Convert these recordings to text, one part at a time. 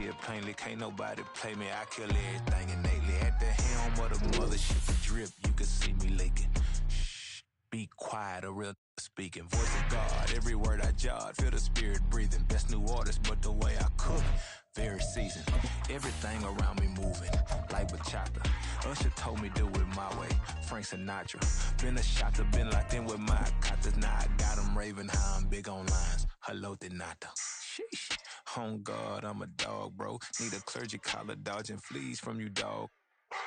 see it plainly. Can't nobody play me. I kill everything innately. At the helm of the mothership drip, you can see me leaking. Shh, be quiet, a real speaking. Voice of God, every word I jot. Feel the spirit breathing. Best new artist, but the way I cook, very seasoned. Everything around me moving, like bachata. Usher told me do it my way. Frank Sinatra. Been a shotter, been locked in with my cotters. Now I got them raving how I'm big on lines. Hello, Denata. Sheesh. On God, I'm a dog, bro. Need a clergy collar, dodging fleas from you, dog.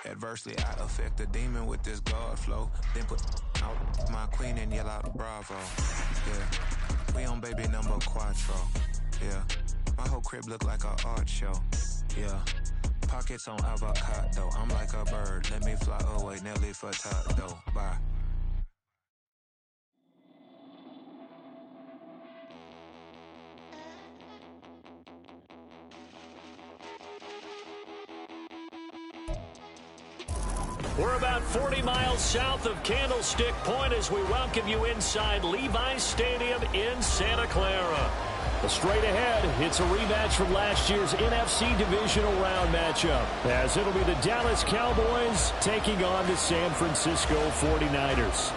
Adversely, I affect a demon with this God flow. Then put out my queen and yell out bravo. Yeah, we on baby number quattro. Yeah, my whole crib look like an art show. Yeah, pockets on avocado. I'm like a bird. Let me fly away, Nelly Furtado. Bye. We're about 40 miles south of Candlestick Point as we welcome you inside Levi's Stadium in Santa Clara. Straight ahead, it's a rematch from last year's NFC Divisional Round matchup, as it'll be the Dallas Cowboys taking on the San Francisco 49ers.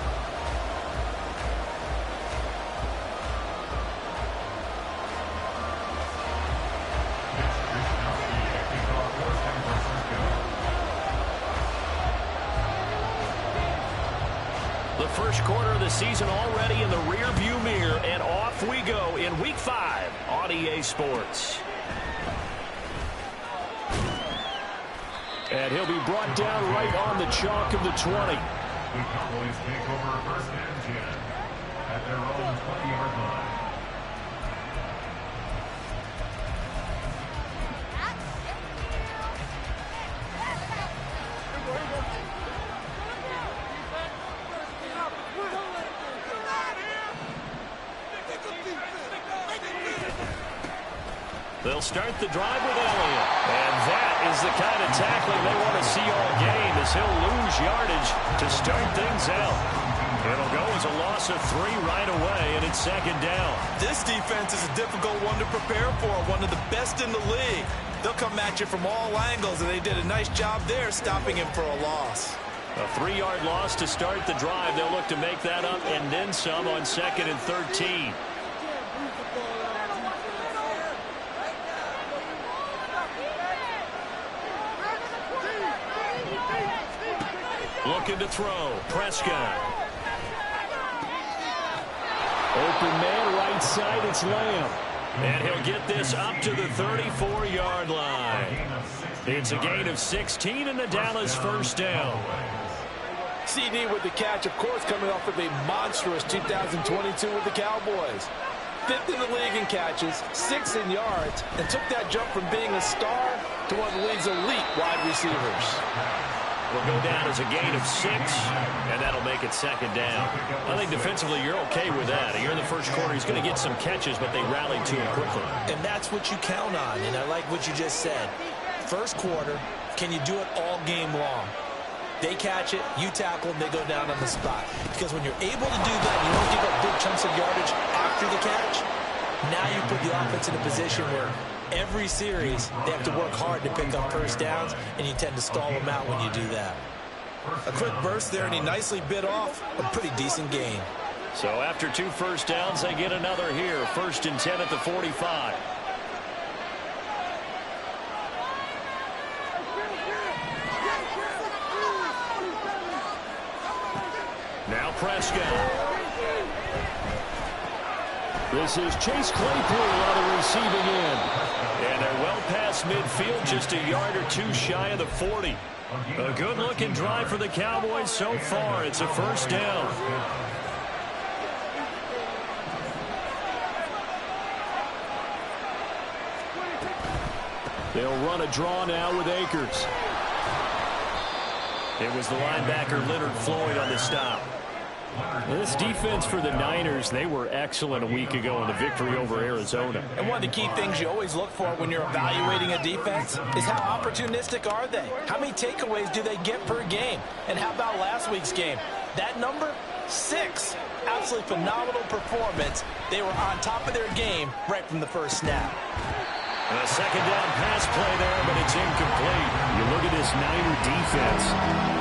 First quarter of the season already in the rear-view mirror, and off we go in Week 5 on EA Sports. And he'll be brought down right on the chalk of the 20. The Cowboys take over first and 10 at their own 20-yard line. They'll start the drive with Elliott. And that is the kind of tackling they want to see all game, as he'll lose yardage to start things out. It'll go as a loss of 3 right away, and it's second down. This defense is a difficult one to prepare for, one of the best in the league. They'll come at you from all angles, and they did a nice job there stopping him for a loss. A 3-yard loss to start the drive. They'll look to make that up and then some on 2nd and 13. Looking to throw. Prescott. Open man, right side, it's Lamb. And he'll get this up to the 34-yard line. It's a gain of 16 and the Dallas first down. CD with the catch, of course, coming off of a monstrous 2022 with the Cowboys. 5th in the league in catches, 6th in yards, and took that jump from being a star to one of the league's elite wide receivers. Will go down as a gain of 6, and that'll make it second down. I think defensively you're okay with that. Here in the first quarter, he's going to get some catches, but they rallied to him quickly. And that's what you count on, and I like what you just said. First quarter, can you do it all game long? They catch it, you tackle them, they go down on the spot. Because when you're able to do that, you don't give up big chunks of yardage after the catch. Now you put the offense in a position where every series they have to work hard to pick up first downs, and you tend to stall them out when you do that. A quick burst there, and he nicely bit off a pretty decent gain. So after 2 first downs, they get another here. 1st and 10 at the 45. Now Prescott. This is Chase Claypool on the receiving end. And they're well past midfield, just a yard or 2 shy of the 40. A good-looking drive for the Cowboys so far. It's a first down. They'll run a draw now with Akers. It was the linebacker Leonard Floyd on the stop. This defense for the Niners, they were excellent a week ago in the victory over Arizona. And one of the key things you always look for when you're evaluating a defense is how opportunistic are they? How many takeaways do they get per game? And how about last week's game? That number, 6. Absolutely phenomenal performance. They were on top of their game right from the first snap. A second down pass play there, but it's incomplete. You look at this Niner defense.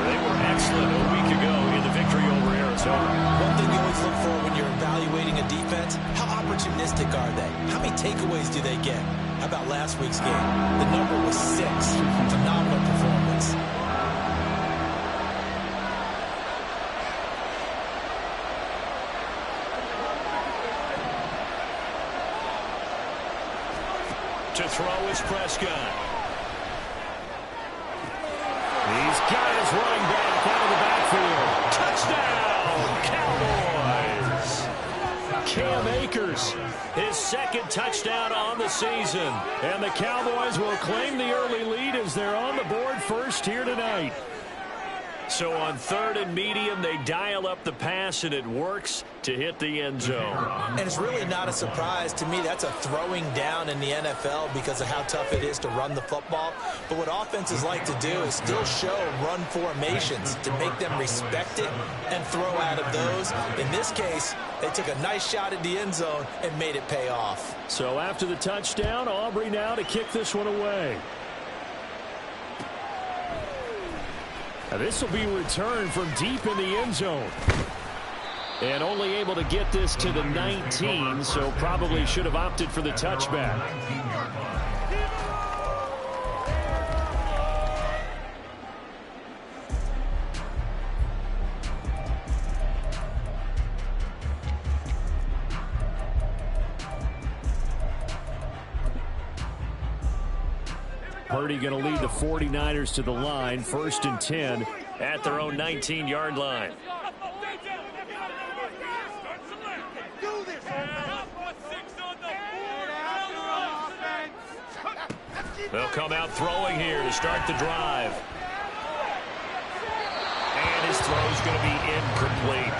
They were excellent a week ago in the victory over Arizona. One thing you always look for when you're evaluating a defense, how opportunistic are they? How many takeaways do they get? How about last week's game? The number was 6. Phenomenal performance. To throw is Prescott. He's got his running back out of the backfield. Touchdown, Cowboys! Cam Akers, his second touchdown on the season. And the Cowboys will claim the early lead as they're on the board first here tonight. So on 3rd and medium, they dial up the pass, and it works to hit the end zone. And it's really not a surprise to me. That's a throwing down in the NFL because of how tough it is to run the football. But what offenses like to do is still show run formations to make them respect it and throw out of those. In this case, they took a nice shot at the end zone and made it pay off. So after the touchdown, Aubrey now to kick this one away. Now this will be returned from deep in the end zone. And only able to get this to the 19, so probably should have opted for the touchback. Purdy going to lead the 49ers to the line, 1st and 10 at their own 19-yard line. They'll come out throwing here to start the drive. And his throw's going to be incomplete.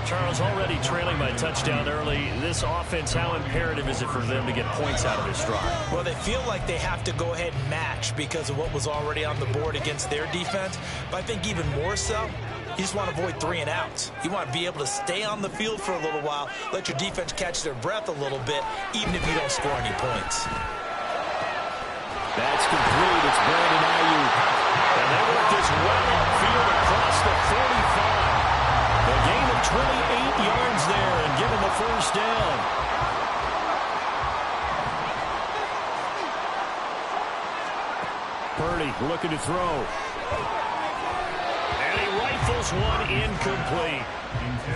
Charles, already trailing by touchdown early. This offense, how imperative is it for them to get points out of this drive? Well, they feel like they have to go ahead and match because of what was already on the board against their defense. But I think even more so, you just want to avoid 3 and outs. You want to be able to stay on the field for a little while, let your defense catch their breath a little bit, even if you don't score any points. That's complete. It's Brandon Ayuk. And they work this well upfield across the 45. A gain of 28 yards there and given the first down. Purdy looking to throw. And he rifles one incomplete.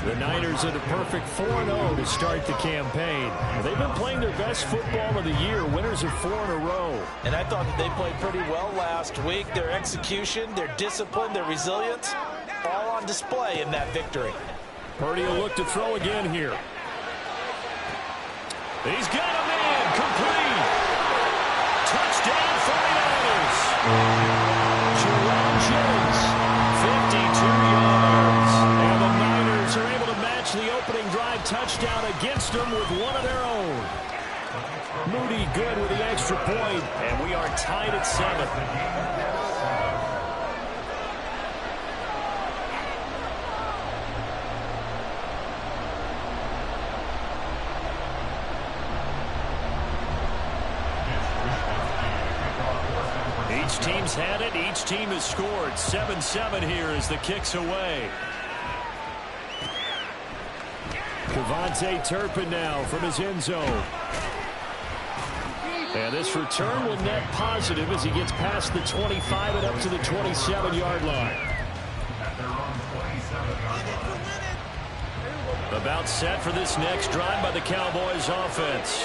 The Niners are the perfect 4-0 to start the campaign. They've been playing their best football of the year. Winners of 4 in a row. And I thought that they played pretty well last week. Their execution, their discipline, their resilience, all on display in that victory. Purdy will look to throw again here. He's got a man, complete. Touchdown 49ers. Jerome Jones, 52 yards. And the Niners are able to match the opening drive touchdown against them with one of their own. Moody good with the extra point, and we are tied at 7. Each team's had it. Each team has scored. 7-7 here as the kick's away. Kevontae Turpin now from his end zone. And this return will net positive as he gets past the 25 and up to the 27-yard line. About set for this next drive by the Cowboys offense.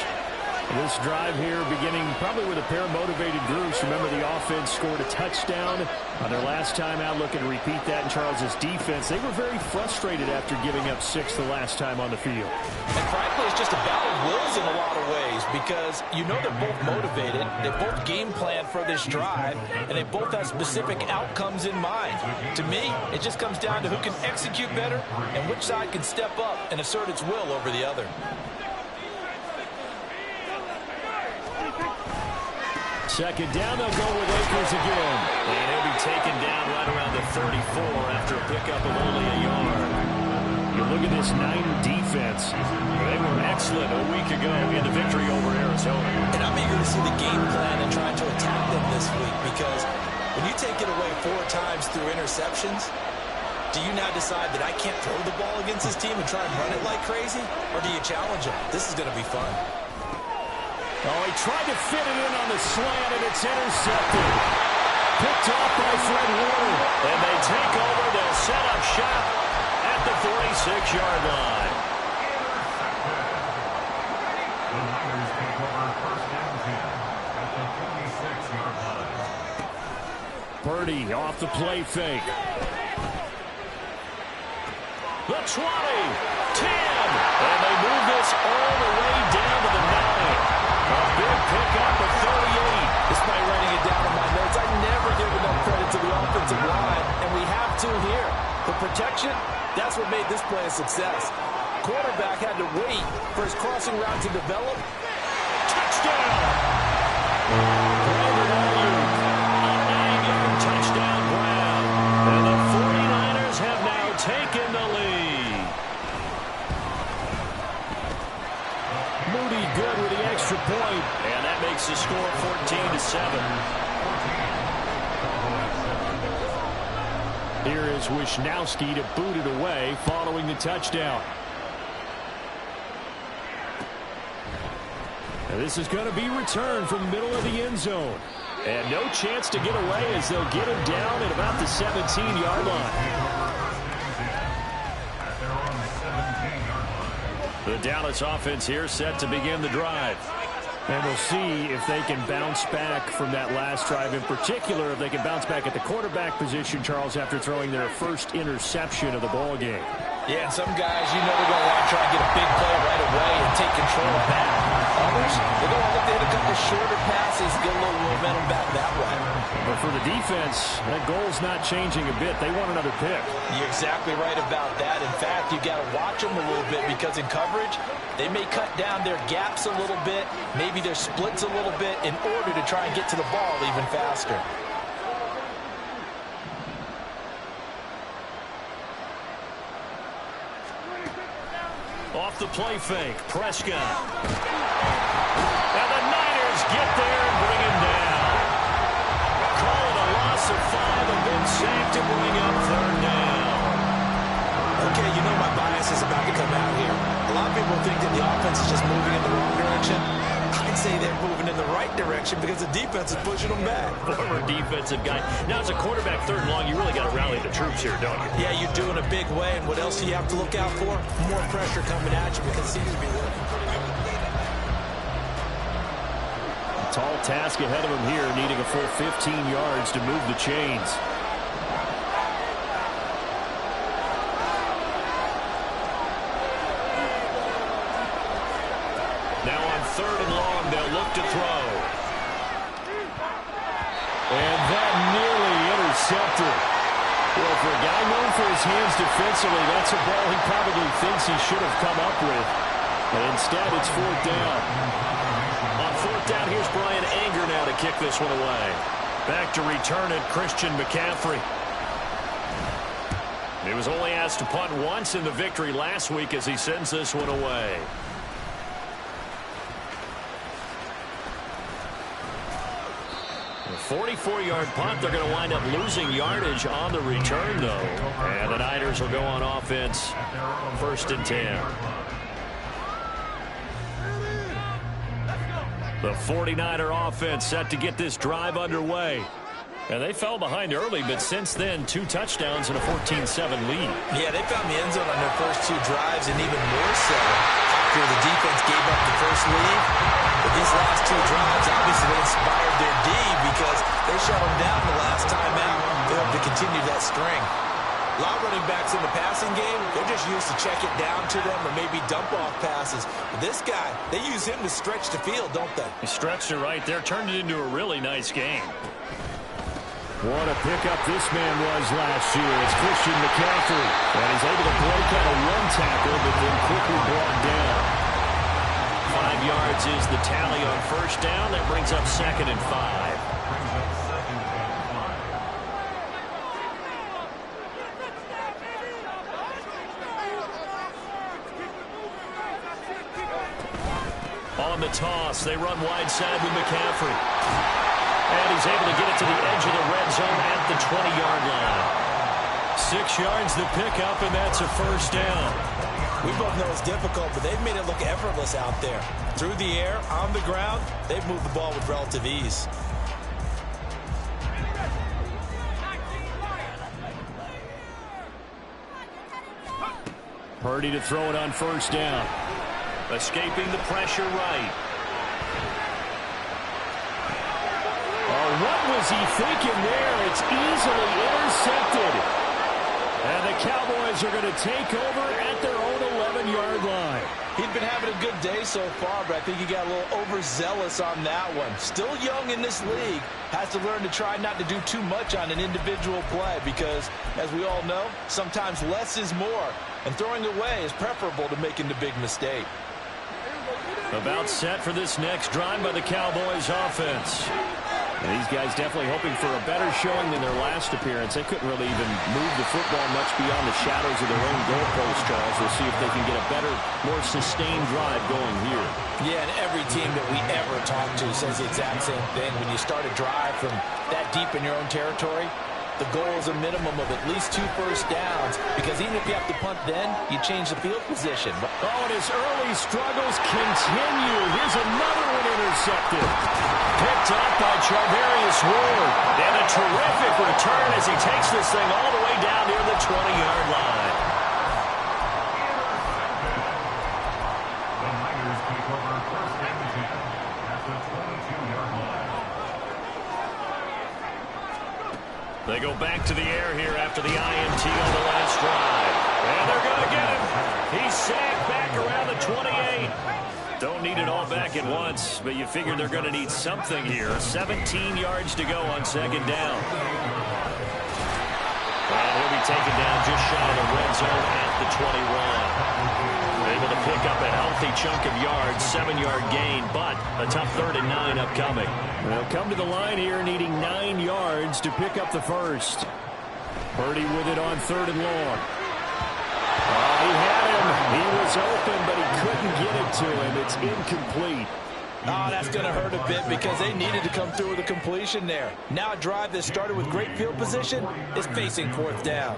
This drive here beginning probably with a pair of motivated groups. Remember, the offense scored a touchdown on their last time out. Looking to repeat that in Charles's defense. They were very frustrated after giving up 6 the last time on the field. And frankly, it's just a battle of wills in a lot of ways because you know they're both motivated. They both game plan for this drive, and they both have specific outcomes in mind. To me, it just comes down to who can execute better and which side can step up and assert its will over the other. Second down, they'll go with Akers again. And he'll be taken down right around the 34 after a pickup of only a yard. You look at this Niner defense. They were excellent a week ago in the victory over Arizona. And I'm eager to see the game plan and trying to attack them this week, because when you take it away 4 times through interceptions, do you now decide that I can't throw the ball against this team and try and run it like crazy? Or do you challenge them? This is going to be fun. Oh, he tried to fit it in on the slant, and it's intercepted. Picked off by Fred Warner. And they take over. They'll set up shop at the 46-yard line. The Niners take over first and 10 at the 46-yard line. Purdy off the play fake. The 20, 10, and they move this all the way down to the 9. A big pickup of 38. Despite writing it down in my notes, I never give enough credit to the offensive line, and we have to here. The protection, that's what made this play a success. Quarterback had to wait for his crossing route to develop. Touchdown! Brandon Ayuk, a 9-yard touchdown grab. And the 49ers have now taken the lead. Moody good with the extra point, and that makes the score 14-7. Here is Wisnowski to boot it away following the touchdown. And this is going to be returned from the middle of the end zone. And no chance to get away as they'll get him down at about the 17-yard line. The Dallas offense here set to begin the drive. And we'll see if they can bounce back from that last drive. In particular, if they can bounce back at the quarterback position, Charles, after throwing their first interception of the ball game. Yeah, and some guys, you know, they're going to want to try and get a big play right away and take control of that. Others, they're going to look to hit a couple shorter passes, get a little momentum back that way. But for the defense, that goal's not changing a bit. They want another pick. You're exactly right about that. In fact, you got to watch them a little bit, because in coverage, they may cut down their gaps a little bit, maybe their splits a little bit, in order to try and get to the ball even faster. Off the play fake, Prescott. And the Niners get there and bring him down. Call it a loss of 5 and then sacked to bring up 3rd down. Okay, you know my bias is about to come out here. A lot of people think that the offense is just moving in the wrong direction. I'd say they're moving in the right direction because the defense is pushing them back. Former defensive guy. Now, as a quarterback 3rd and long, you really got to rally the troops here, don't you? Yeah, you do in a big way. And what else do you have to look out for? More pressure coming at you, because it seems to be working pretty good. A tall task ahead of him here, needing a full 15 yards to move the chains. Now on 3rd and long, they'll look to throw. And that nearly intercepted. Well, for a guy known for his hands defensively, that's a ball he probably thinks he should have come up with. But instead, it's 4th down. On 4th down, here's Brian Anger now to kick this one away. Back to return it, Christian McCaffrey. He was only asked to punt once in the victory last week as he sends this one away. A 44-yard punt. They're going to wind up losing yardage on the return, though. And the Niners will go on offense, 1st and 10. The 49er offense set to get this drive underway. And they fell behind early, but since then, 2 touchdowns and a 14-7 lead. Yeah, they found the end zone on their first 2 drives, and even more so after the defense gave up the first lead. But these last 2 drives, obviously, they inspired their D, because they shut them down the last time out. They hope to continue that string. A lot of running backs in the passing game, they're just used to check it down to them or maybe dump-off passes. But this guy, they use him to stretch the field, don't they? He stretched it right there, turned it into a really nice game. What a pickup this man was last year. It's Christian McCaffrey. And he's able to break out a 1 tackle, but then quickly brought down. 5 yards is the tally on 1st down. That brings up 2nd and 5. toss. They run wide side with McCaffrey. And he's able to get it to the edge of the red zone at the 20-yard line. 6 yards to pick up, and that's a first down. We both know it's difficult, but they've made it look effortless out there. Through the air, on the ground, they've moved the ball with relative ease. Purdy to throw it on first down. Escaping the pressure right. Oh, what was he thinking there? It's easily intercepted. And the Cowboys are going to take over at their own 11-yard line. He'd been having a good day so far, but I think he got a little overzealous on that one. Still young in this league. Has to learn to try not to do too much on an individual play because, as we all know, sometimes less is more. And throwing away is preferable to making the big mistake. About set for this next drive by the Cowboys offense. And these guys definitely hoping for a better showing than their last appearance. They couldn't really even move the football much beyond the shadows of their own goalpost, Charles. We'll see if they can get a better, more sustained drive going here. Yeah, and every team that we ever talk to says the exact same thing. When you start a drive from that deep in your own territory, the goal is a minimum of at least 2 first downs, because even if you have to punt then, you change the field position. Oh, and his early struggles continue. Here's another one intercepted. Picked up by Charvarius Ward. And a terrific return as he takes this thing all the way down near the 20-yard line. The Niners take over first and 10 at the 22-yard line. They go back to the air here after the INT on the last drive. And they're going to get him. He's sacked back around the 28. Don't need it all back at once, but you figure they're going to need something here. 17 yards to go on second down. And he'll be taken down just shy of the red zone at the 21. Able to pick up a healthy chunk of yards, 7-yard gain, but a tough 3rd and 9 upcoming. They'll come to the line here needing 9 yards to pick up the first. Purdy with it on 3rd and long. Oh, he had him. He was open, but he couldn't get it to him. It's incomplete. Oh, that's going to hurt a bit because they needed to come through with a completion there. Now a drive that started with great field position is facing 4th down.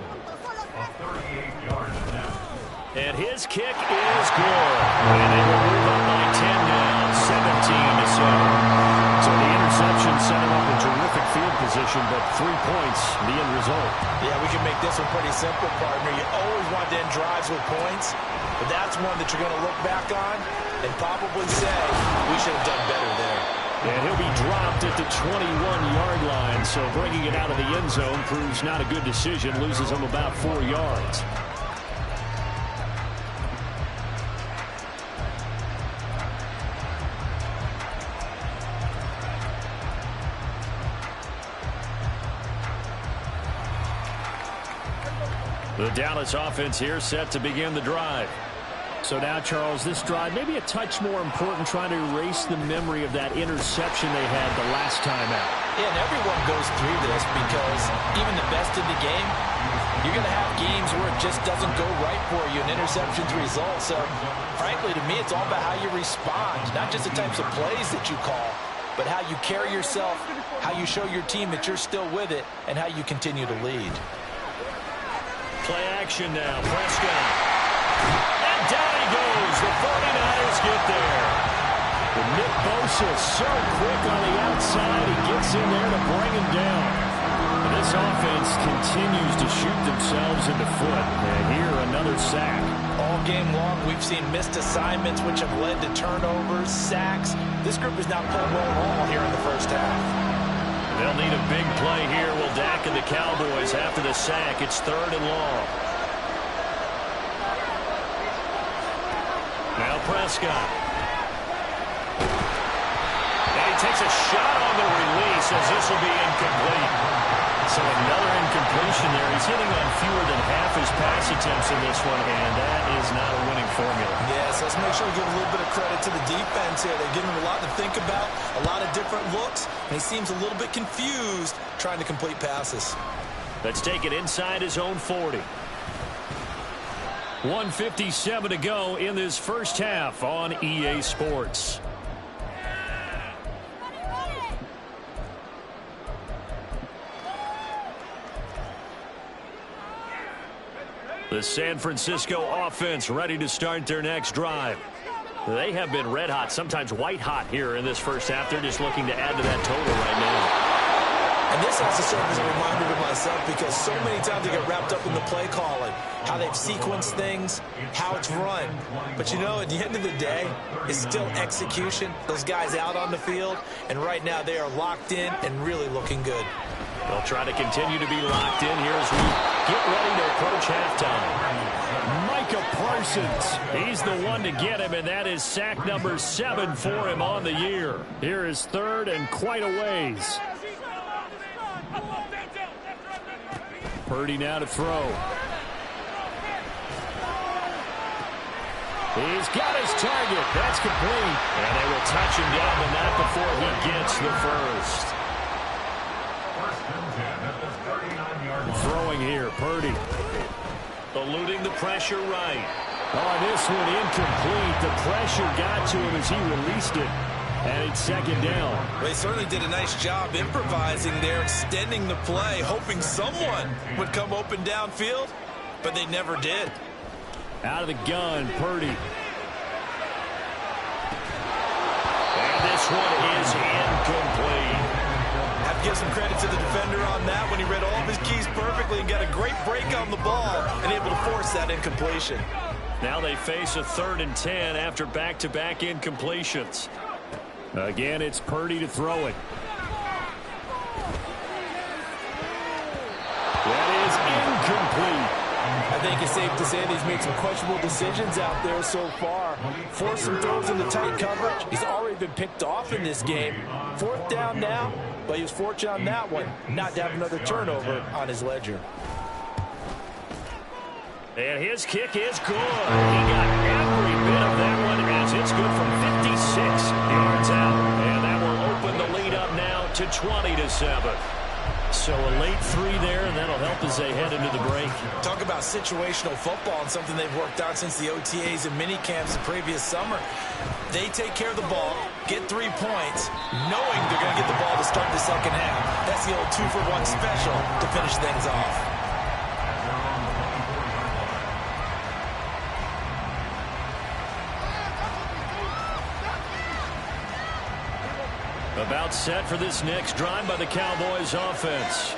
And his kick is good. And they will move up by 10 now, 17-7. So the interception set him up in terrific field position, but 3 points, the end result. Yeah, we can make this one pretty simple, partner. You always want to end drives with points, but that's one that you're going to look back on and probably say, we should have done better there. And he'll be dropped at the 21-yard line, so bringing it out of the end zone proves not a good decision, loses him about 4 yards. The Dallas offense here set to begin the drive. So now, Charles, this drive maybe a touch more important, trying to erase the memory of that interception they had the last time out. Yeah, and everyone goes through this because even the best in the game, you're going to have games where it just doesn't go right for you, and interceptions result. So, frankly, to me, it's all about how you respond, not just the types of plays that you call, but how you carry yourself, how you show your team that you're still with it, and how you continue to lead. Play action now. Prescott. And down he goes. The 49ers get there. But Nick Bosa so quick on the outside. He gets in there to bring him down. And this offense continues to shoot themselves in the foot. And here, another sack. All game long, we've seen missed assignments, which have led to turnovers, sacks. This group is not playing well at all here in the first half. They'll need a big play here. Will Dak and the Cowboys after the sack. It's 3rd and long. Now Prescott. And he takes a shot on the release as this will be incomplete. So another incompletion there. He's hitting on fewer than half his pass attempts in this one, and that is not a winning formula. Yes, let's make sure we give a little bit of credit to the defense here. They're giving him a lot to think about, a lot of different looks, and he seems a little bit confused trying to complete passes. Let's take it inside his own 40. 1:57 to go in this first half on EA Sports. The San Francisco offense ready to start their next drive. They have been red hot, sometimes white hot here in this first half. They're just looking to add to that total right now. And this has to serve as a reminder to myself because so many times I get wrapped up in the play calling, how they've sequenced things, how it's run. But, you know, at the end of the day, it's still execution. Those guys out on the field, and right now they are locked in and really looking good. They'll try to continue to be locked in here as we get ready to approach halftime. Micah Parsons, he's the one to get him, and that is sack number 7 for him on the year. Here is third and quite a ways. Purdy now to throw. He's got his target. That's complete. And they will touch him down, but not before he gets the first. Throwing here, Purdy. Eluding the pressure right. Oh, this one incomplete. The pressure got to him as he released it. And it's second down. They certainly did a nice job improvising there, extending the play, hoping someone would come open downfield, but they never did. Out of the gun, Purdy. And this one is incomplete. I have to give some credit to the defender on that when he read all of his keys perfectly and got a great break on the ball and able to force that incompletion. Now they face a 3rd and 10 after back-to-back incompletions. Again, it's Purdy to throw it. That is incomplete. I think it's safe to say that he's made some questionable decisions out there so far. Forced some throws into tight coverage. He's already been picked off in this game. 4th down now, but he was fortunate on that one, not to have another turnover on his ledger. And his kick is good. He got every bit of that one as it's good from 56 yards out. And that will open the lead up now to 20-7. So a late 3 there, and that'll help as they head into the break. Talk about situational football and something they've worked on since the OTAs and mini camps the previous summer. They take care of the ball, get 3 points, knowing they're going to get the ball to start the second half. That's the old 2-for-1 special to finish things off. About set for this next drive by the Cowboys offense.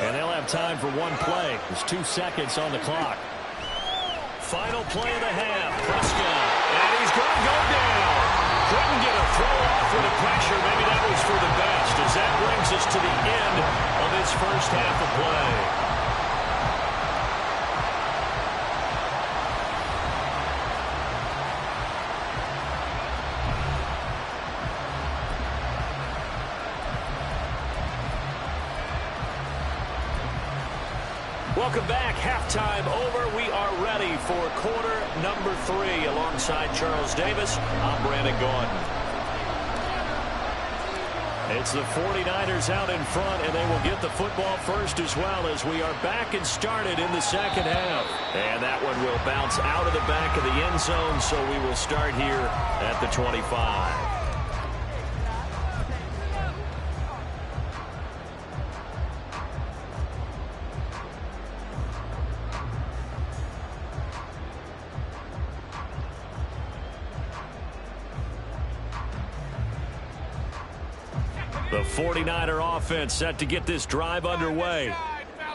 And they'll have time for one play. There's 2 seconds on the clock. Final play of the half. Prescott. And he's going to go down. Couldn't get a throw off with the pressure. Maybe that was for the best as that brings us to the end of this first half of play. Welcome back. Halftime over. We are ready for quarter number 3. Alongside Charles Davis, I'm Brandon Gordon. It's the 49ers out in front, and they will get the football first as well as we are back and started in the second half. And that one will bounce out of the back of the end zone, so we will start here at the 25. The 49er offense set to get this drive underway.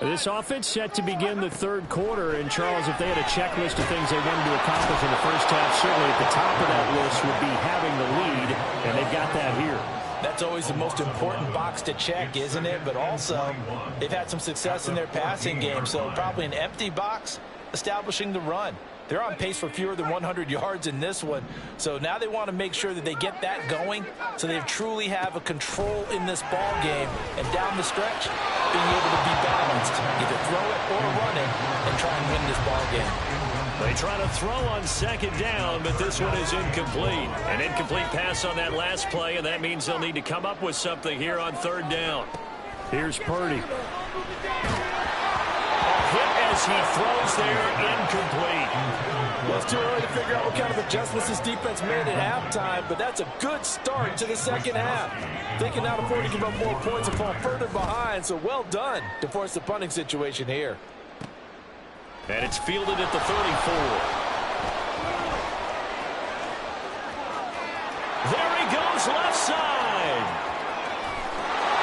This offense set to begin the 3rd quarter. And, Charles, if they had a checklist of things they wanted to accomplish in the first half, certainly at the top of that list would be having the lead, and they've got that here. That's always the most important box to check, isn't it? But also, they've had some success in their passing game, so probably an empty box establishing the run. They're on pace for fewer than 100 yards in this one. So now they want to make sure that they get that going so they truly have a control in this ball game. And down the stretch, being able to be balanced, either throw it or run it, and try and win this ball game. They try to throw on second down, but this one is incomplete. An incomplete pass on that last play, and that means they'll need to come up with something here on 3rd down. Here's Purdy. Hit as he throws there, incomplete. Well, it's too early to figure out what kind of adjustments this defense made at halftime, but that's a good start to the second half. They can now afford to give up more points and fall further behind, so well done to force the punting situation here. And it's fielded at the 34. There he goes, left side.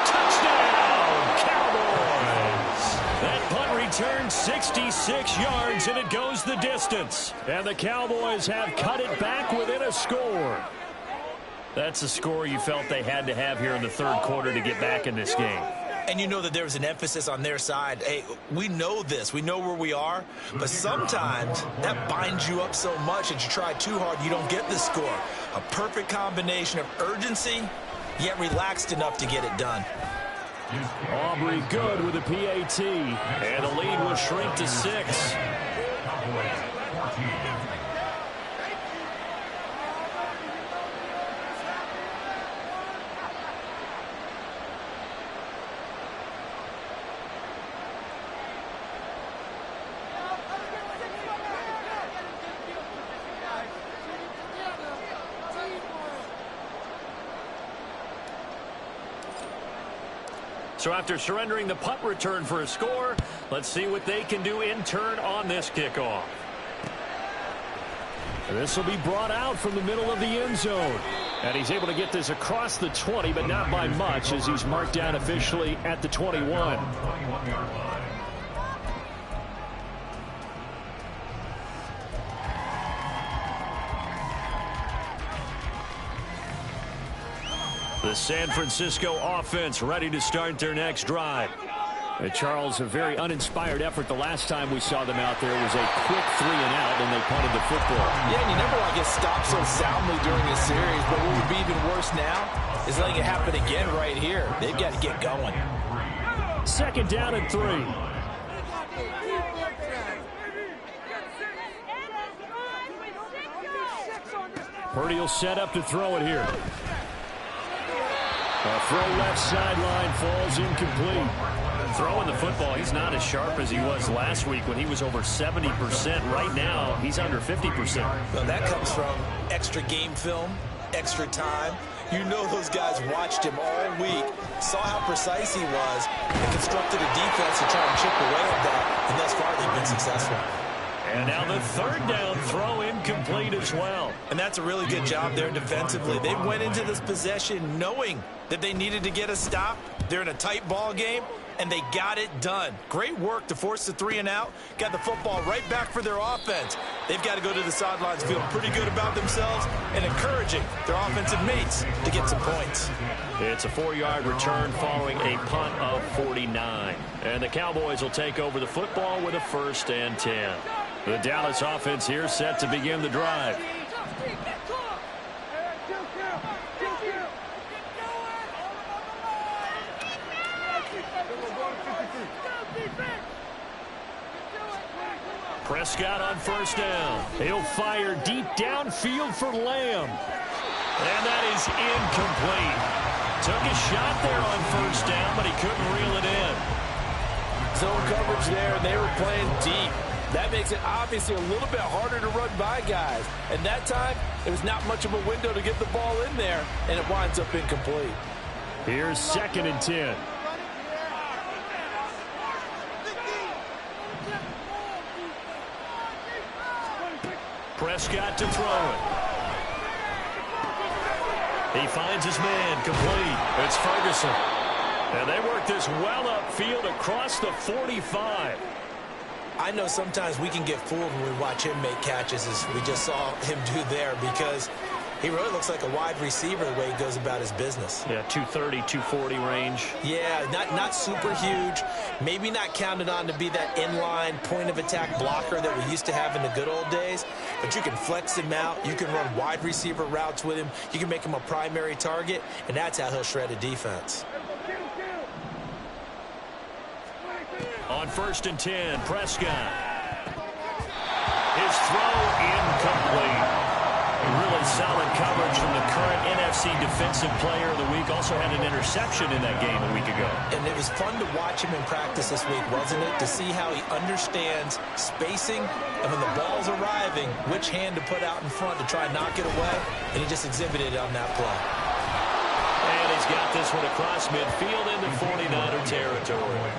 Touchdown, Cowboys. That punt returned 66 yards, and it goes the distance. And the Cowboys have cut it back within a score. That's a score you felt they had to have here in the third quarter to get back in this game. And you know that there was an emphasis on their side. Hey, we know this. We know where we are. But sometimes that binds you up so much that you try too hard, you don't get the score. A perfect combination of urgency, yet relaxed enough to get it done. Aubrey good with a PAT. And the lead will shrink to 6. So after surrendering the punt return for a score, let's see what they can do in turn on this kickoff. This will be brought out from the middle of the end zone. And he's able to get this across the 20, but not by much, as he's marked down officially at the 21. The San Francisco offense ready to start their next drive. Charles, a very uninspired effort the last time we saw them out there was a quick 3 and out, and they punted the football. Yeah, and you never want to get stopped so soundly during this series, but what would be even worse now is letting it happen again right here. They've got to get going. 2nd down and 3. Purdy will set up to throw it here. A throw left sideline falls incomplete. Throwing the football, he's not as sharp as he was last week when he was over 70%. Right now, he's under 50%. Well, that comes from extra game film, extra time. You know those guys watched him all week, saw how precise he was, and constructed a defense to try and chip away at that, and thus far they've been successful. And now the 3rd down throw incomplete as well. And that's a really good job there defensively. They went into this possession knowing that they needed to get a stop. They're in a tight ball game, and they got it done. Great work to force the 3 and out. Got the football right back for their offense. They've got to go to the sidelines feeling pretty good about themselves and encouraging their offensive mates to get some points. It's a 4-yard return following a punt of 49. And the Cowboys will take over the football with a 1st and 10. The Dallas offense here set to begin the drive. Prescott on 1st down. He'll fire deep downfield for Lamb. And that is incomplete. Took a shot there on 1st down, but he couldn't reel it in. Zone coverage there, and they were playing deep. That makes it obviously a little bit harder to run by guys. And that time, it was not much of a window to get the ball in there, and it winds up incomplete. Here's 2nd and 10. Prescott to throw it. He finds his man, complete. It's Ferguson. And they work this well upfield across the 45. I know sometimes we can get fooled when we watch him make catches, as we just saw him do there, because he really looks like a wide receiver the way he goes about his business. Yeah, 230, 240 range. Yeah, not super huge. Maybe not counted on to be that inline point-of-attack blocker that we used to have in the good old days. But you can flex him out. You can run wide receiver routes with him. You can make him a primary target, and that's how he'll shred a defense. On 1st and 10, Prescott. His throw incomplete. Really solid coverage from the current NFC Defensive Player of the Week. Also had an interception in that game a week ago. And it was fun to watch him in practice this week, wasn't it? To see how he understands spacing, and when the ball's arriving, which hand to put out in front to try and knock it away. And he just exhibited it on that play. And he's got this one across midfield into 49er territory.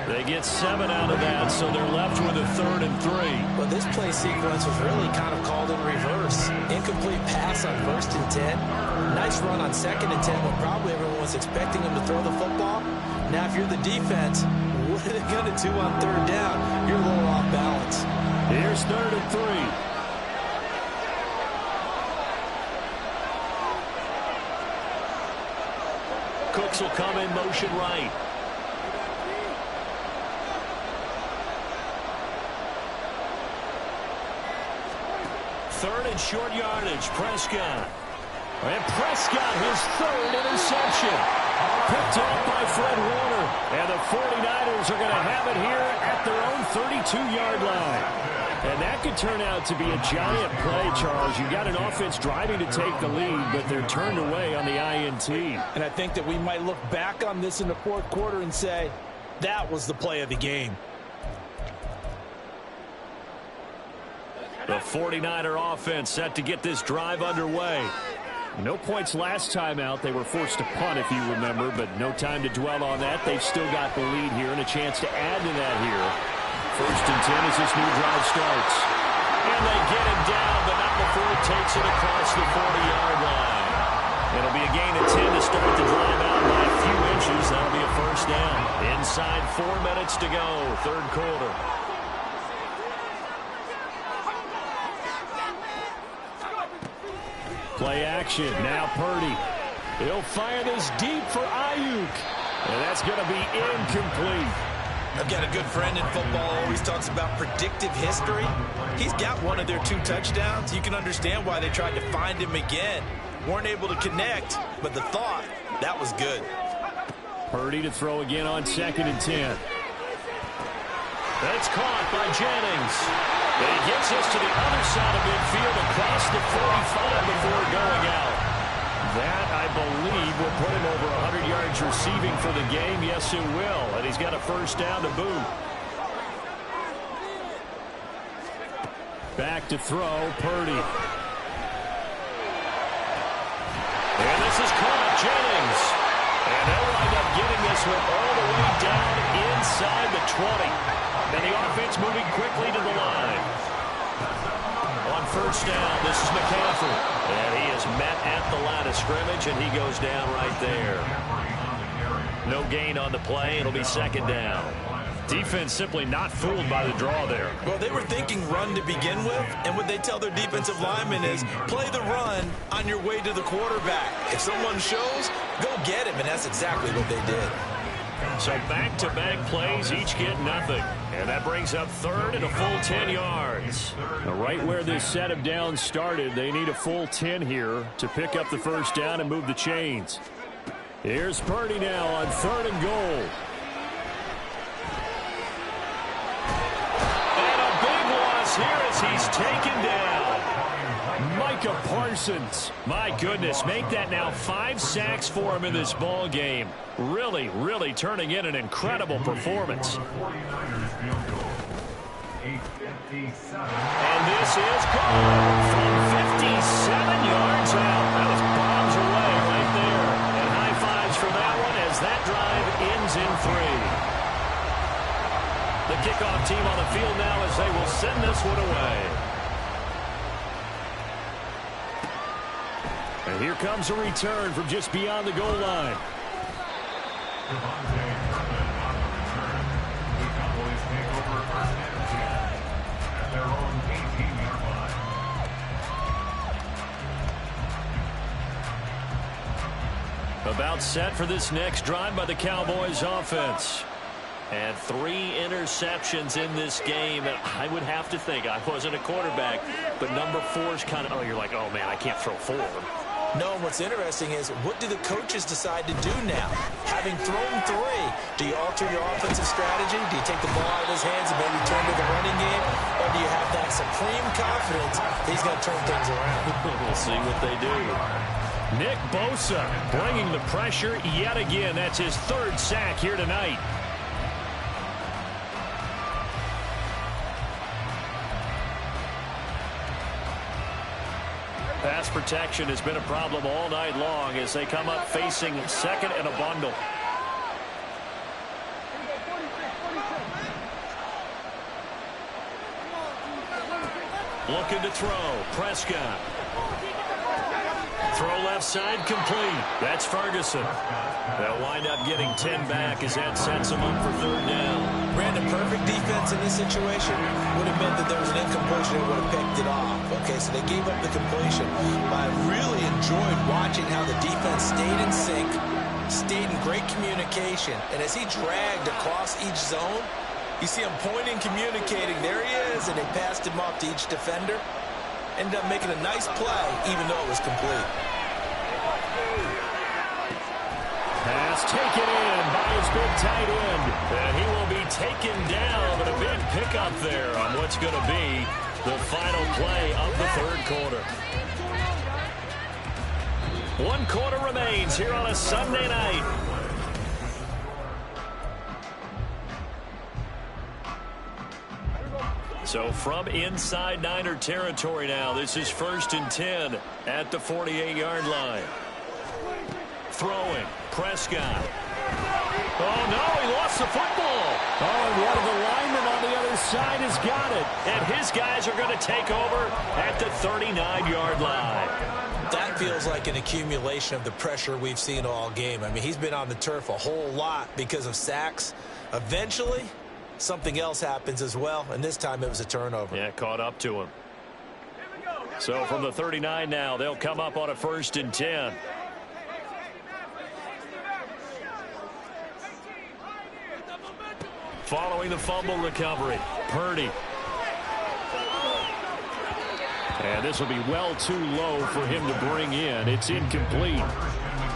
They get 7 out of that, so they're left with a 3rd and 3. Well, this play sequence was really kind of called in reverse. Incomplete pass on 1st and 10. Nice run on 2nd and 10 when probably everyone was expecting him to throw the football. Now, if you're the defense, what are they going to do on 3rd down? You're a little off balance. Here's 3rd and 3. Cooks will come in motion right. Third and short yardage, Prescott. And Prescott, his 3rd interception. Picked off by Fred Warner. And the 49ers are going to have it here at their own 32-yard line. And that could turn out to be a giant play, Charles. You've got an offense driving to take the lead, but they're turned away on the INT. And I think that we might look back on this in the 4th quarter and say, that was the play of the game. The 49er offense set to get this drive underway. No points last time out. They were forced to punt, if you remember, but no time to dwell on that. They've still got the lead here and a chance to add to that here. 1st and 10 as this new drive starts. And they get him down, but not before it takes it across the 40-yard line. It'll be a gain of 10 to start the drive out by a few inches. That'll be a 1st down. Inside 4 minutes to go, 3rd quarter. Play action. Now Purdy. He'll fire this deep for Ayuk. And that's going to be incomplete. I've got a good friend in football, always talks about predictive history. He's got one of their 2 touchdowns. You can understand why they tried to find him again. Weren't able to connect, but the thought, that was good. Purdy to throw again on 2nd and 10. That's caught by Jennings. And he gets us to the other side of midfield across the 45 before going out. That, I believe, will put him over 100 yards receiving for the game. Yes, it will. And he's got a 1st down to boot. Back to throw, Purdy. And this is caught, Jennings. And they'll wind up getting this one all the way down inside the 20. And the offense moving quickly to the line. On 1st down, this is McCaffrey. And he is met at the line of scrimmage, and he goes down right there. No gain on the play. It'll be 2nd down. Defense simply not fooled by the draw there. Well, they were thinking run to begin with, and what they tell their defensive linemen is play the run on your way to the quarterback. If someone shows, go get him, and that's exactly what they did. So back-to-back plays, each get nothing. And that brings up 3rd and a full 10 yards. Now, right where this set of downs started, they need a full 10 here to pick up the 1st down and move the chains. Here's Purdy now on 3rd and goal. And a big loss here as he's taken down. Micah Parsons. My goodness, make that now 5 sacks for him in this ball game. Really, really turning in an incredible performance. And this is gone from 57 yards out. That was bombs away right there. And high fives for that one as that drive ends in 3. The kickoff team on the field now as they will send this one away. And here comes a return from just beyond the goal line. About set for this next drive by the Cowboys offense. And 3 interceptions in this game. And I would have to think, I wasn't a quarterback, but number 4's kind of, you're like, oh man, I can't throw 4. No, what's interesting is what do the coaches decide to do now? Having thrown 3, do you alter your offensive strategy? Do you take the ball out of his hands and maybe turn to the running game? Or do you have that supreme confidence that he's going to turn things around? We'll see what they do. Nick Bosa bringing the pressure yet again. That's his 3rd sack here tonight. Pass protection has been a problem all night long as they come up facing 2nd and a bundle. Looking to throw. Prescott. Throw left side complete. That's Ferguson. They'll wind up getting 10 back as that sets them up for third down. Brandon, perfect defense in this situation would have meant that there was an incompletion and would have picked it off. Okay, so they gave up the completion. But I really enjoyed watching how the defense stayed in sync, stayed in great communication. And as he dragged across each zone, you see him pointing, communicating. There he is, and they passed him off to each defender. Ended up making a nice play, even though it was complete. Pass taken in by his big tight end. And he will be taken down, but a big pickup there on what's going to be the final play of the third quarter. 1 quarter remains here on a Sunday night. So from inside Niner territory now, this is 1st and 10 at the 48-yard line. Throwing. Prescott. Oh, no, he lost the football. Oh, and one of the linemen on the other side has got it. And his guys are going to take over at the 39-yard line. That feels like an accumulation of the pressure we've seen all game. I mean, he's been on the turf a whole lot because of sacks. Eventually, something else happens as well, and this time it was a turnover. Yeah, caught up to him. So from the 39 now, they'll come up on a 1st and 10. Following the fumble recovery, Purdy. And this will be well too low for him to bring in. It's incomplete.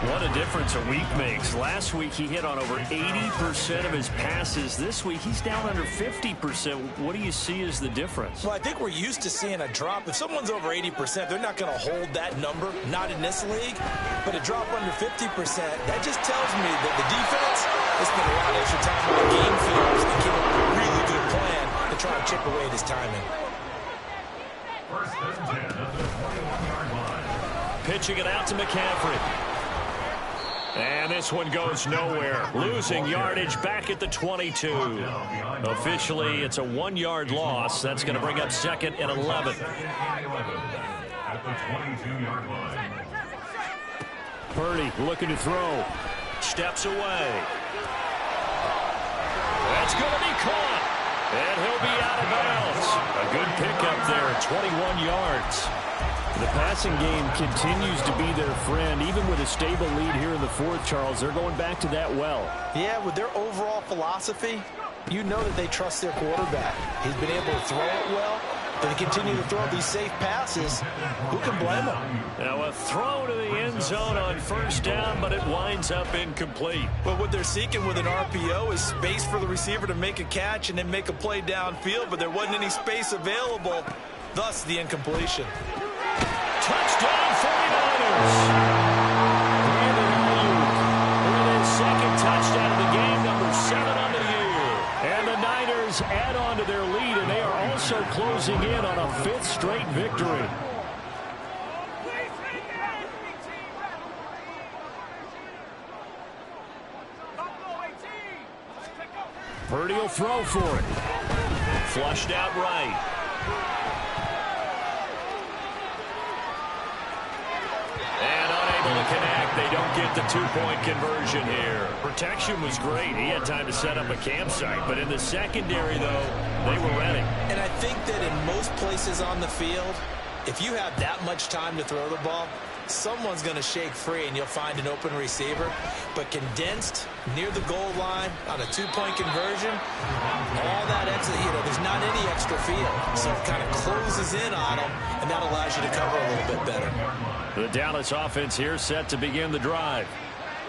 What a difference a week makes. Last week he hit on over 80% of his passes. This week he's down under 50%. What do you see as the difference? Well, I think we're used to seeing a drop. If someone's over 80%, they're not going to hold that number, not in this league. But a drop under 50%, that just tells me that the defense has spent a lot of extra time on the game fields and came up with a really good plan to try and chip away at his timing. 1st and 10 at the 21-yard line. Pitching it out to McCaffrey. And this one goes nowhere. Losing yardage back at the 22. Officially, it's a 1-yard loss. That's going to bring up 2nd and 11. At the 22-yard line. Purdy looking to throw. Steps away. That's going to be caught. And he'll be out of bounds. A good pickup there, 21 yards. The passing game continues to be their friend. Even with a stable lead here in the 4th, Charles, they're going back to that well. Yeah, with their overall philosophy, you know that they trust their quarterback. He's been able to throw it well. They continue to throw these safe passes. Who can blame them? Now a throw to the end zone on 1st down, but it winds up incomplete. Well, what they're seeking with an RPO is space for the receiver to make a catch and then make a play downfield, but there wasn't any space available, thus the incompletion. Touchdown 49ers. Brandon Ayuk with his 2nd touchdown of the game, number 7 on the year. And the Niners add on to their lead, and they are also closing in on a 5th straight victory. Purdy will throw for it. Flushed out right. And unable to connect. They don't get the 2-point conversion here. Protection was great. He had time to set up a campsite. But in the secondary, though, they were ready. And I think that in most places on the field, if you have that much time to throw the ball, someone's going to shake free and you'll find an open receiver. But condensed near the goal line on a 2-point conversion, all that extra, there's not any extra field. So it kind of closes in on them, and that allows you to cover a little bit better. The Dallas offense here set to begin the drive.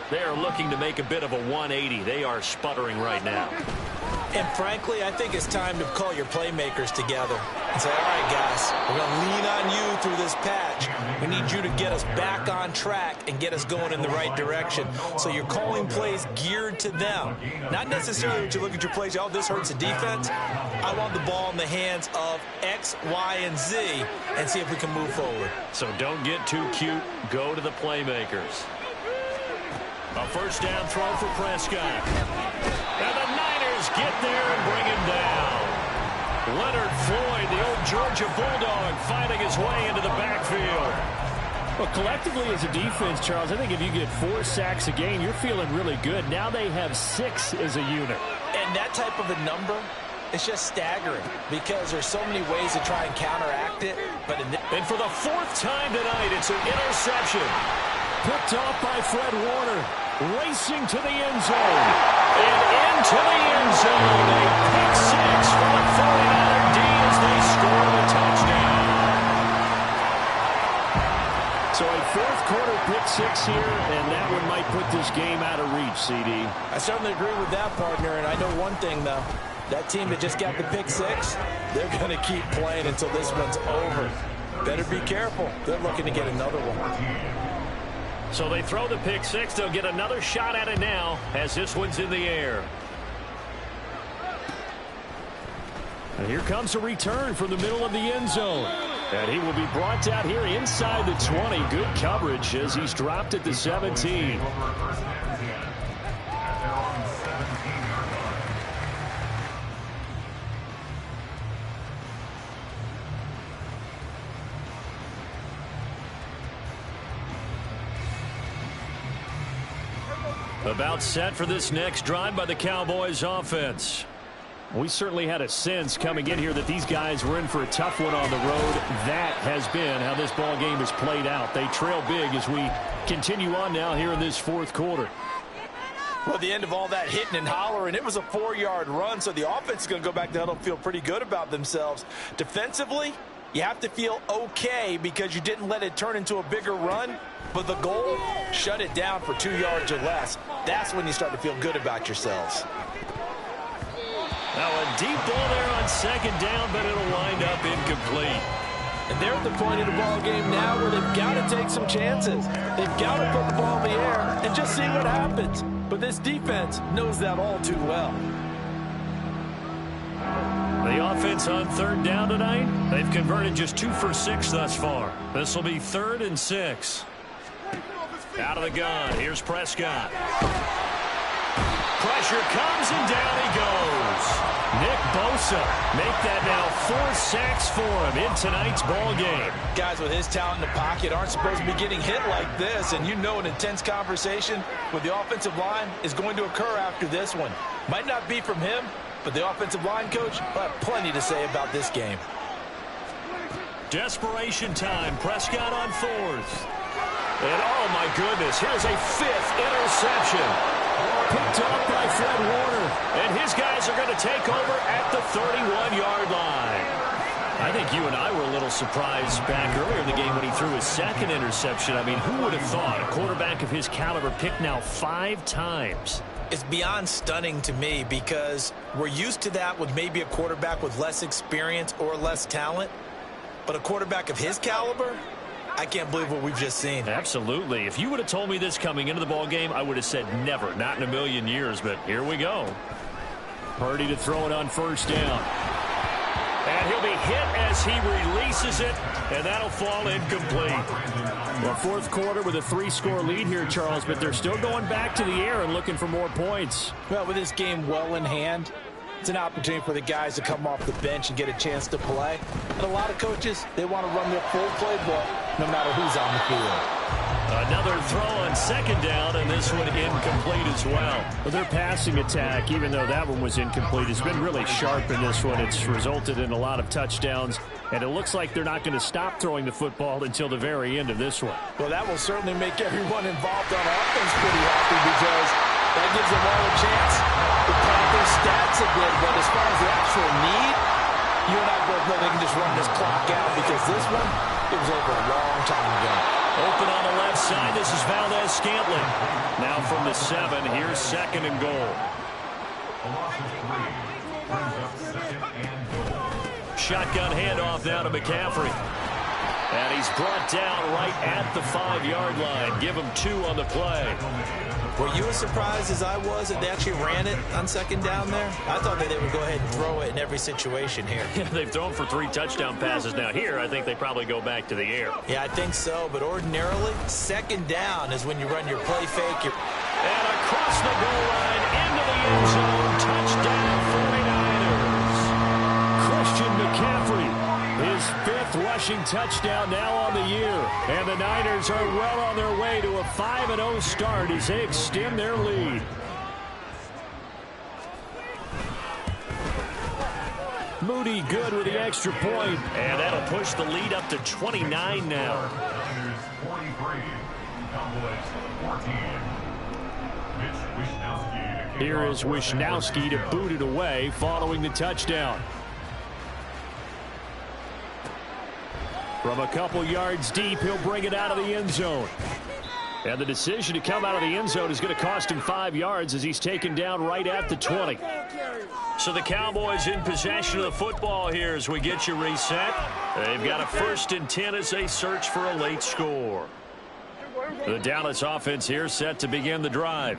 They are looking to make a bit of a 180. They are sputtering right now. And frankly, I think it's time to call your playmakers together and say, all right, guys, we're going to lean on you through this patch. We need you to get us back on track and get us going in the right direction. So you're calling plays geared to them. Not necessarily that you look at your plays, oh, this hurts the defense. I want the ball in the hands of X, Y, and Z and see if we can move forward. So don't get too cute. Go to the playmakers. A 1st down throw for Prescott. And the Niners get there and bring him down. Leonard Floyd, the old Georgia Bulldog, finding his way into the backfield. Well, collectively as a defense, Charles, I think if you get 4 sacks a game, you're feeling really good. Now they have 6 as a unit. And that type of a number, it's just staggering because there's so many ways to try and counteract it. But and for the 4th time tonight, it's an interception. Picked off by Fred Warner. Racing to the end zone. And into the end zone. A pick 6 for the 49er D as they score the touchdown. So a 4th quarter pick 6 here, and that one might put this game out of reach, CD. I certainly agree with that, partner, and I know one thing, though. That team that just got the pick 6, they're going to keep playing until this one's over. Better be careful. They're looking to get another one. So they throw the pick 6. They'll get another shot at it now as this one's in the air. And here comes a return from the middle of the end zone. And he will be brought out here inside the 20. Good coverage as he's dropped at the 17. About set for this next drive by the Cowboys offense. We certainly had a sense coming in here that these guys were in for a tough one on the road. That has been how this ball game has played out. They trail big as we continue on now here in this 4th quarter. Well, the end of all that hitting and hollering, it was a 4-yard run, so the offense is going to go back to huddle and feel pretty good about themselves. Defensively, you have to feel okay because you didn't let it turn into a bigger run, but the goal, shut it down for 2 yards or less. That's when you start to feel good about yourselves. Now a deep ball there on 2nd down, but it'll wind up incomplete. And they're at the point of the ball game now where they've got to take some chances. They've got to put the ball in the air and just see what happens. But this defense knows that all too well. The offense on 3rd down tonight, they've converted just 2 for 6 thus far. This will be 3rd and 6. Out of the gun, here's Prescott. Pressure comes and down he goes. Nick Bosa make that now 4 sacks for him in tonight's ball game. Guys with his talent in the pocket aren't supposed to be getting hit like this, and you know an intense conversation with the offensive line is going to occur after this one. Might not be from him, but the offensive line coach will have plenty to say about this game. Desperation time. Prescott on 4th. And oh my goodness, here's a 5th interception. Picked off by Fred Warner. And his guys are going to take over at the 31-yard line. I think you and I were a little surprised back earlier in the game when he threw his 2nd interception. I mean, who would have thought a quarterback of his caliber picked now 5 times? It's beyond stunning to me because we're used to that with maybe a quarterback with less experience or less talent. But a quarterback of his caliber, I can't believe what we've just seen. Absolutely. If you would have told me this coming into the ball game, I would have said never, not in a million years. But here we go. Purdy to throw it on 1st down. And he'll be hit as he releases it, and that'll fall incomplete. Well, 4th quarter with a 3-score lead here, Charles, but they're still going back to the air and looking for more points. Well, with this game well in hand, it's an opportunity for the guys to come off the bench and get a chance to play. And a lot of coaches, they want to run their full playbook no matter who's on the field. Another throw on 2nd down, and this one incomplete as well. Well, their passing attack, even though that one was incomplete, has been really sharp in this one. It's resulted in a lot of touchdowns, and it looks like they're not going to stop throwing the football until the very end of this one. Well, that will certainly make everyone involved on offense pretty happy because that gives them all a chance to pad their stats a bit. But as far as the actual need, you and I both know they can just run this clock out because this one, it was over a long time ago. Open on the left side. This is Valdez-Scantling. Now from the 7, here's 2nd and goal. Shotgun handoff now to McCaffrey. And he's brought down right at the 5-yard line. Give him 2 on the play. Were you as surprised as I was that they actually ran it on 2nd down there? I thought that they would go ahead and throw it in every situation here. Yeah, they've thrown for 3 touchdown passes. Now here, I think they probably go back to the air. Yeah, I think so. But ordinarily, 2nd down is when you run your play fake. And across the goal line, into the end zone. Touchdown 49ers. Christian rushing touchdown now on the year. And the Niners are well on their way to a 5-0 start as they extend their lead. Moody good with the extra point. And that'll push the lead up to 29 now. Niners 43, Cowboys 14. Here is Wishnowski to boot it away following the touchdown. From a couple yards deep, he'll bring it out of the end zone. And the decision to come out of the end zone is going to cost him 5 yards as he's taken down right at the 20. So the Cowboys in possession of the football here as we get you reset. They've got a 1st and 10 as they search for a late score. The Dallas offense here set to begin the drive.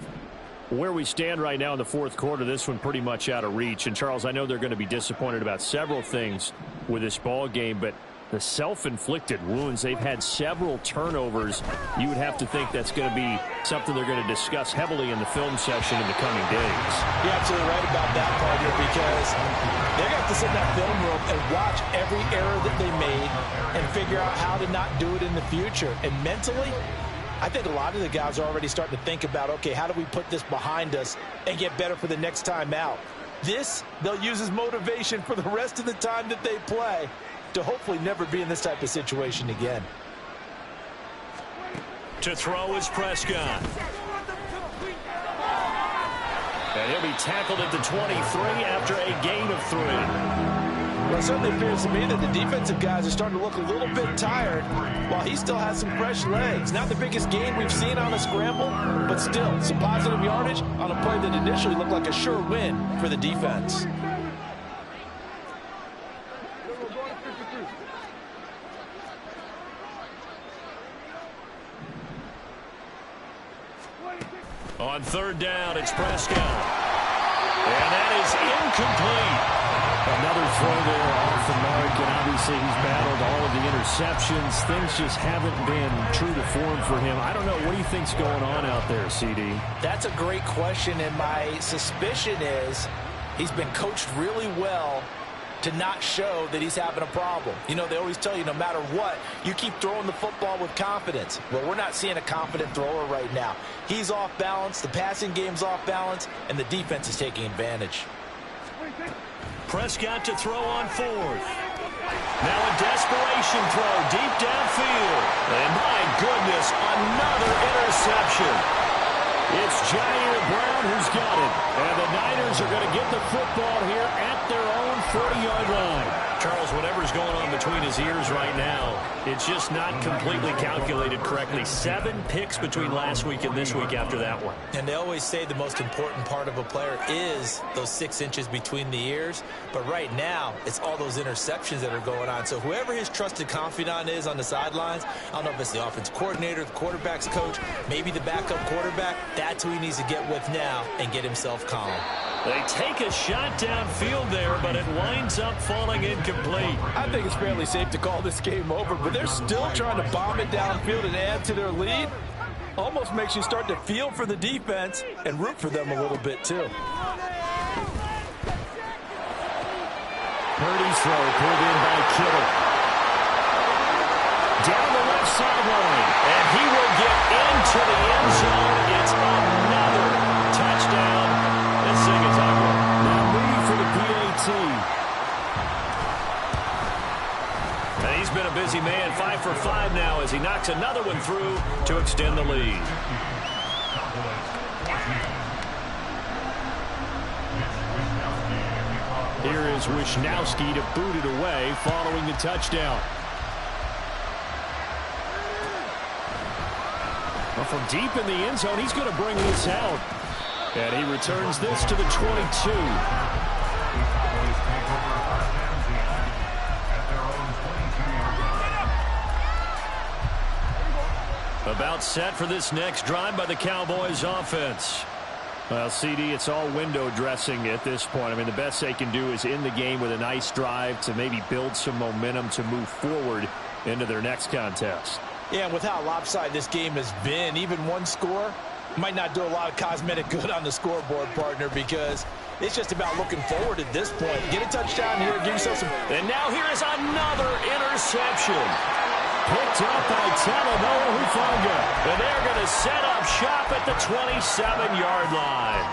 Where we stand right now in the 4th quarter, this one pretty much out of reach. And, Charles, I know they're going to be disappointed about several things with this ball game, but the self-inflicted wounds, they've had several turnovers. You would have to think that's going to be something they're going to discuss heavily in the film session in the coming days. You're absolutely right about that part here, because they're going to have to sit in that film room and watch every error that they made and figure out how to not do it in the future. And mentally, I think a lot of the guys are already starting to think about, okay, how do we put this behind us and get better for the next time out? This, they'll use as motivation for the rest of the time that they play to hopefully never be in this type of situation again. To throw is Prescott. And he'll be tackled at the 23 after a gain of 3. Well, it certainly appears to me that the defensive guys are starting to look a little bit tired while he still has some fresh legs. Not the biggest gain we've seen on a scramble, but still some positive yardage on a play that initially looked like a sure win for the defense. On 3rd down, it's Prescott. And that is incomplete. Another throw there off the mark, and obviously he's battled all of the interceptions. Things just haven't been true to form for him. I don't know. What do you think's going on out there, CD? That's a great question, and my suspicion is he's been coached really well to not show that he's having a problem. You know, they always tell you no matter what, you keep throwing the football with confidence. Well, we're not seeing a confident thrower right now. He's off balance, the passing game's off balance, and the defense is taking advantage. Prescott to throw on 4th. Now a desperation throw deep downfield. And my goodness, another interception. It's Jair Brown who's got it. And the Niners are going to get the football here at their own 40-yard line. Charles, whatever's going on between his ears right now, it's just not completely calculated correctly. 7 picks between last week and this week after that one. And they always say the most important part of a player is those 6 inches between the ears. But right now, it's all those interceptions that are going on. So whoever his trusted confidant is on the sidelines, I don't know if it's the offense coordinator, the quarterback's coach, maybe the backup quarterback, that's who he needs to get with now and get himself calm. They take a shot downfield there, but it winds up falling incomplete. I think it's fairly safe to call this game over, but they're still trying to bomb it downfield and add to their lead. Almost makes you start to feel for the defense and root for them a little bit, too. Purdy's throw pulled in by Kittle. Down the left sideline, and he will get into the end zone. It's another touchdown. This thing is ugly. Now Moody for the PAT. And he's been a busy man, 5 for 5 now as he knocks another one through to extend the lead. Here is Wishnowski to boot it away following the touchdown. Well, from deep in the end zone, he's going to bring this out. And he returns this to the 22. About set for this next drive by the Cowboys offense. Well, CD, it's all window dressing at this point. I mean, the best they can do is in the game with a nice drive to maybe build some momentum to move forward into their next contest. Yeah, and with how lopsided this game has been, even one score, Might not do a lot of cosmetic good on the scoreboard, partner, because it's just about looking forward at this point. Get a touchdown here, give yourself some... And now here is another interception. Picked up by Talanoa Hufanga. And they're going to set up shop at the 27-yard line.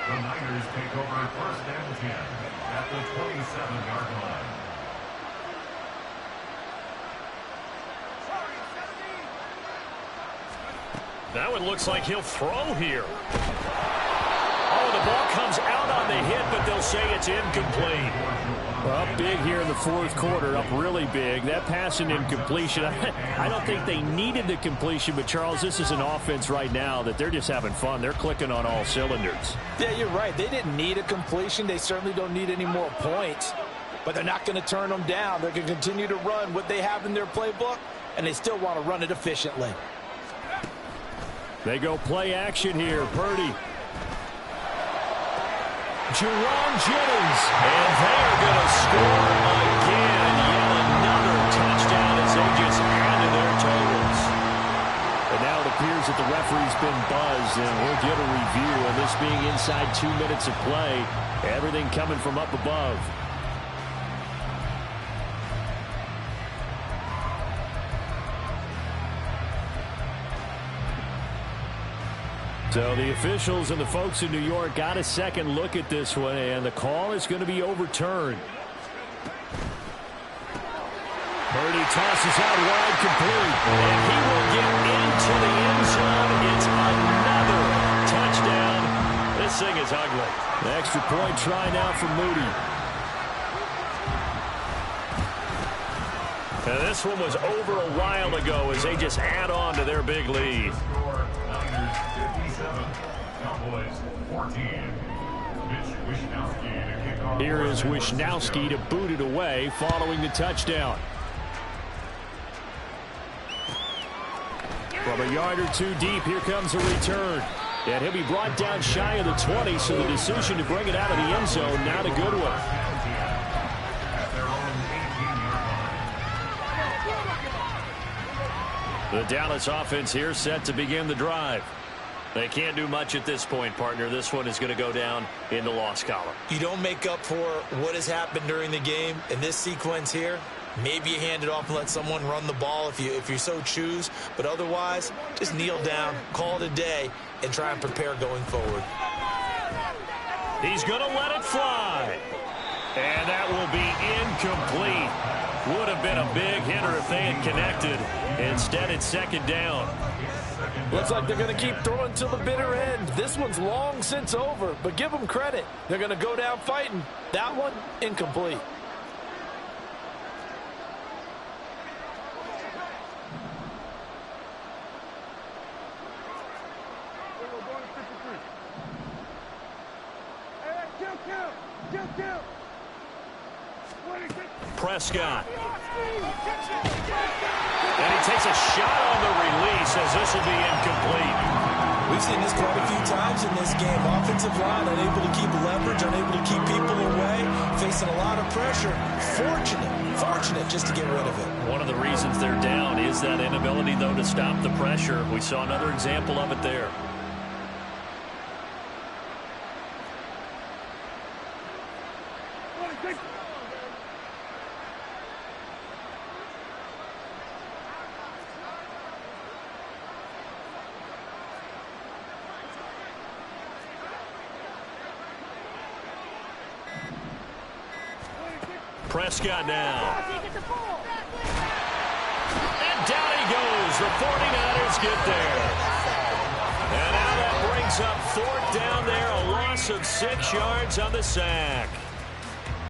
The Niners take over first and 10 at the 27-yard line. That one looks like he'll throw here. Oh, the ball comes out on the hit, but they'll say it's incomplete. Up big here in the fourth quarter, up really big. That pass and incompletion, I don't think they needed the completion, but Charles, this is an offense right now that they're just having fun. They're clicking on all cylinders. Yeah, you're right. They didn't need a completion. They certainly don't need any more points, but they're not going to turn them down. They're going to continue to run what they have in their playbook, and they still want to run it efficiently. They go play action here. Purdy. Jerome Jennings. And they're going to score again. Yet another touchdown as they just add to their totals. And now it appears that the referee's been buzzed, and we'll get a review. And this being inside 2 minutes of play, everything coming from up above. So the officials and the folks in New York got a second look at this one, and the call is going to be overturned. Purdy tosses out wide, complete. And he will get into the end zone. It's another touchdown. This thing is ugly. The extra point try now for Moody. And this one was over a while ago as they just add on to their big lead. Niners 57, Cowboys 14. Here is Wishnowski to boot it away following the touchdown. From a yard or two deep, here comes a return. And he'll be brought down shy of the 20, so the decision to bring it out of the end zone, not a good one. The Dallas offense here set to begin the drive. They can't do much at this point, partner. This one is going to go down in the loss column. You don't make up for what has happened during the game in this sequence here. Maybe you hand it off and let someone run the ball if you so choose. But otherwise, just kneel down, call it a day, and try and prepare going forward. He's going to let it fly. And that will be incomplete. Would have been a big hitter if they had connected. Instead, it's second down. Looks like they're going to keep throwing till the bitter end. This one's long since over, but give them credit. They're going to go down fighting. That one, incomplete. Prescott. And he takes a shot on the release as this will be incomplete. We've seen this quite a few times in this game. Offensive line unable to keep leverage, unable to keep people away, facing a lot of pressure. Fortunate just to get rid of it. One of the reasons they're down is that inability, though, to stop the pressure. We saw another example of it there. Prescott now. And down he goes. The 49ers get there. And now that brings up fourth down there. A loss of 6 yards on the sack.